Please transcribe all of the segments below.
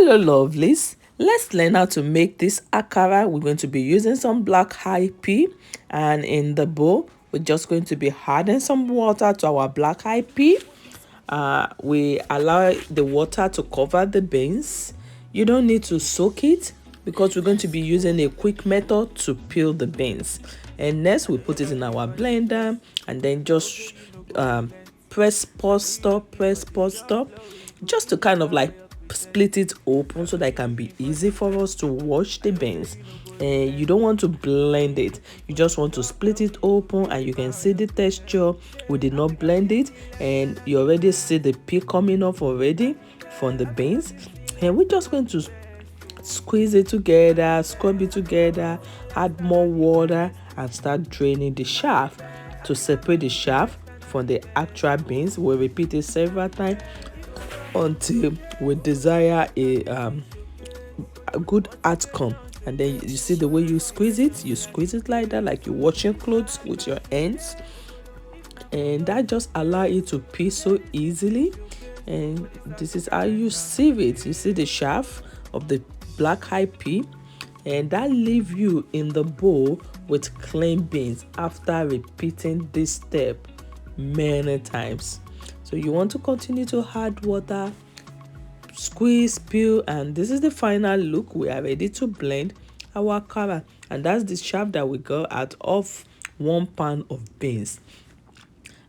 Hello lovelies, let's learn how to make this akara. We're going to be using some black-eyed pea, and in the bowl we're just going to be adding some water to our black-eyed pea. We allow the water to cover the beans. You don't need to soak it because we're going to be using a quick method to peel the beans. And next we put it in our blender and then just press pause stop, press pause stop, just to kind of like split it open so that it can be easy for us to wash the beans. And you don't want to blend it, you just want to split it open, and you can see the texture. We did not blend it, and you already see the peel coming off already from the beans. And we're just going to squeeze it together, scrub it together, add more water, and start draining the shaft to separate the shaft from the actual beans. We'll repeat it several times until we desire a good outcome. And then you see the way you squeeze it like that, like you're washing clothes with your hands, and that just allow it to peel so easily. And this is how you sieve it. You see the shaft of the black-eyed pea, and that leave you in the bowl with clean beans after repeating this step many times. So you want to continue to add water, squeeze, peel, and this is the final look. We are ready to blend our akara, and that's the shaft that we got out of 1 pound of beans.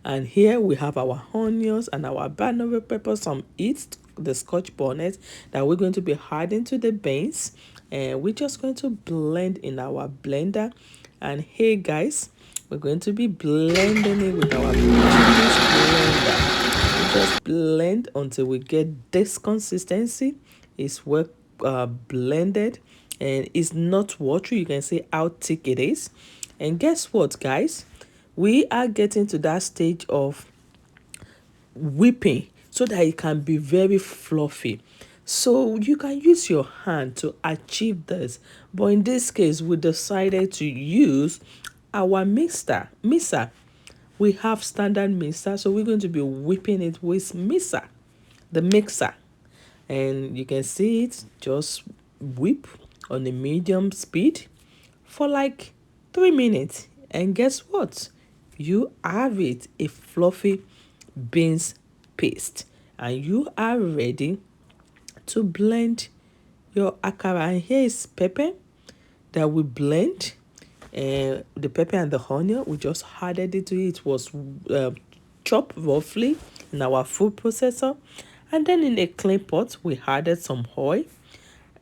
And here we have our onions and our banana pepper, some eats the scotch bonnet that we're going to be adding to the beans, and we're just going to blend in our blender. And here guys, we're going to be blending it with our blender. Just blend until we get this consistency. It's well blended, and it's not watery. You can see how thick it is. And guess what guys, we are getting to that stage of whipping so that it can be very fluffy. So you can use your hand to achieve this, but in this case we decided to use our mixer. We have standard mixer, so we're going to be whipping it with the mixer. And you can see it just whip on a medium speed for like 3 minutes, and guess what, you have it, a fluffy beans paste, and you are ready to blend your akara. And here is pepper that we blend, and the pepper and the onion, we just added it to it. It was chopped roughly in our food processor, and then in a clean pot we added some oil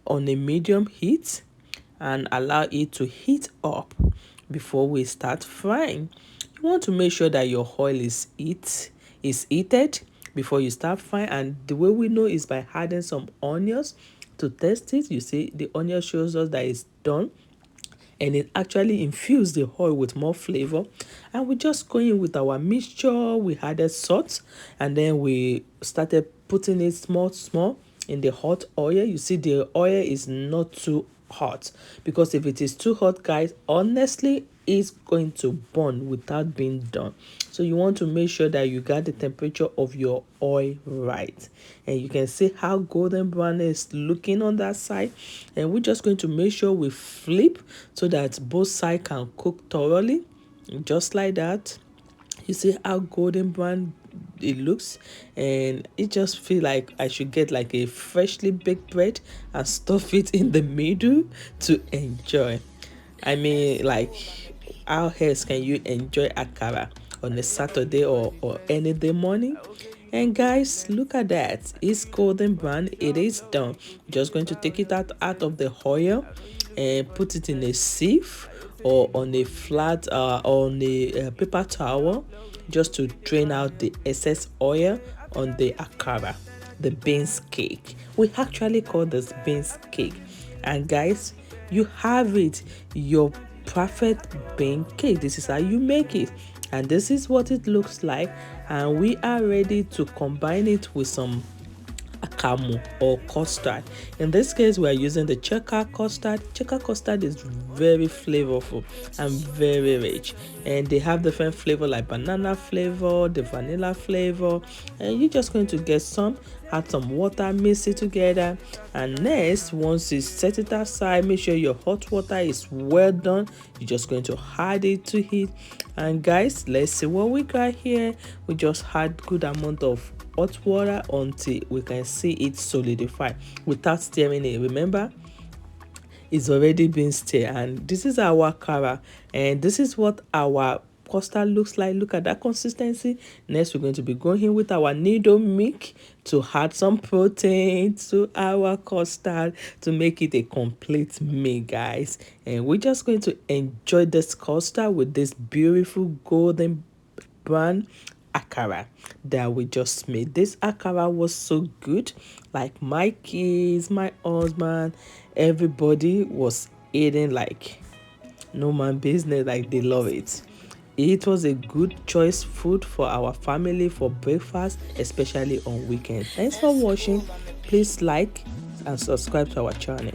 on a medium heat and allow it to heat up before we start frying. You want to make sure that your oil is heated before you start frying, and the way we know is by adding some onions to test it. You see the onion shows us that it's done, and it actually infused the oil with more flavor. And we just go in with our mixture. We added salt, and then we started putting it small in the hot oil. You see the oil is not too hot, because if it is too hot guys, honestly it's going to burn without being done. So you want to make sure that you got the temperature of your oil right. And you can see how golden brown is looking on that side, and we're just going to make sure we flip so that both sides can cook thoroughly, just like that. You see how golden brown it looks, and it just feel like I should get like a freshly baked bread and stuff it in the middle to enjoy. I mean, like, how else can you enjoy akara on a Saturday or any day morning? And guys, look at that, it's golden brown, it is done. Just going to take it out of the oil and put it in a sieve or on a flat on a paper towel, just to drain out the excess oil on the akara, the beans cake. We actually call this beans cake. And guys, you have it, your perfect bean cake. This is how you make it, and this is what it looks like. And we are ready to combine it with some akamu or custard. In this case, we are using the checker custard. Checker custard is very flavorful and very rich, and they have different flavor like banana flavor, the vanilla flavor, and you're just going to get some, add some water, mix it together, and next, once you set it aside, make sure your hot water is well done. You're just going to add it to it, and guys, let's see what we got here. We just add good amount of hot water until we can see it solidify without stirring it. Remember, it's already been stirred, and this is our akara, and this is what our custard looks like. Look at that consistency. Next, we're going to be going in with our needle milk to add some protein to our custard to make it a complete meal, guys. And we're just going to enjoy this custard with this beautiful golden brown akara that we just made. This akara was so good, like my kids, my husband, everybody was eating like no man business, like they love it. It was a good choice food for our family for breakfast, especially on weekends. Thanks for watching. Please like and subscribe to our channel.